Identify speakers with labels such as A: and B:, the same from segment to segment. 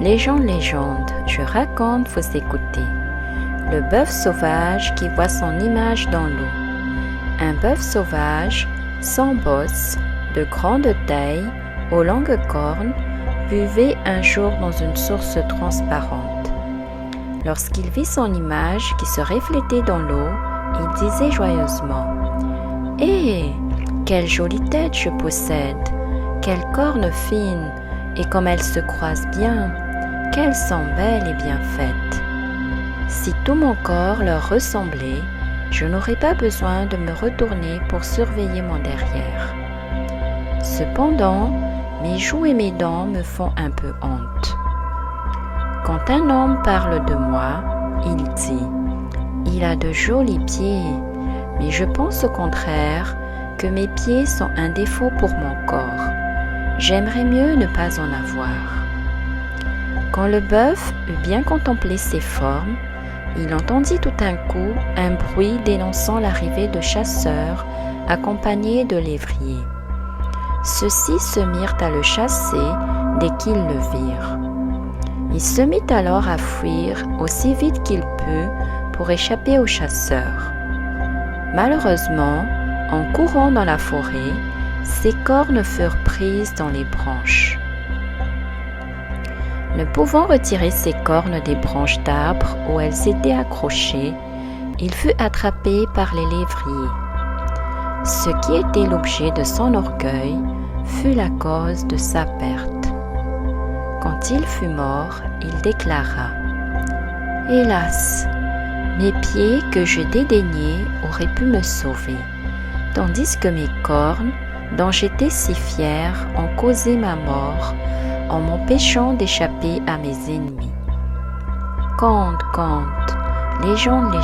A: Légende, je raconte, vous écoutez. Le bœuf sauvage qui voit son image dans l'eau. Un bœuf sauvage, sans bosse, de grande taille, aux longues cornes, buvait un jour dans une source transparente. Lorsqu'il vit son image qui se reflétait dans l'eau, il disait joyeusement « Hé, quelle jolie tête je possède! Quelles cornes fines! Et comme elles se croisent bien! Qu'elles sont belles et bien faites! Si tout mon corps leur ressemblait, je n'aurais pas besoin de me retourner pour surveiller mon derrière. Cependant, mes joues et mes dents me font un peu honte. Quand un homme parle de moi, il dit « Il a de jolis pieds », mais je pense au contraire que mes pieds sont un défaut pour mon corps. J'aimerais mieux ne pas en avoir. Quand le bœuf eut bien contemplé ses formes, il entendit tout d'un coup un bruit dénonçant l'arrivée de chasseurs accompagnés de lévriers. Ceux-ci se mirent à le chasser dès qu'ils le virent. Il se mit alors à fuir aussi vite qu'il put pour échapper aux chasseurs. Malheureusement, en courant dans la forêt, ses cornes furent prises dans les branches. Ne pouvant retirer ses cornes des branches d'arbres où elles étaient accrochées, il fut attrapé par les lévriers. Ce qui était l'objet de son orgueil fut la cause de sa perte. Quand il fut mort, il déclara « Hélas, mes pieds que je dédaignais auraient pu me sauver, tandis que mes cornes, dont j'étais si fier, ont causé ma mort en m'empêchant d'échapper à mes ennemis. » Conte, légende,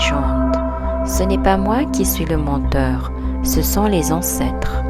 A: ce n'est pas moi qui suis le menteur, ce sont les ancêtres.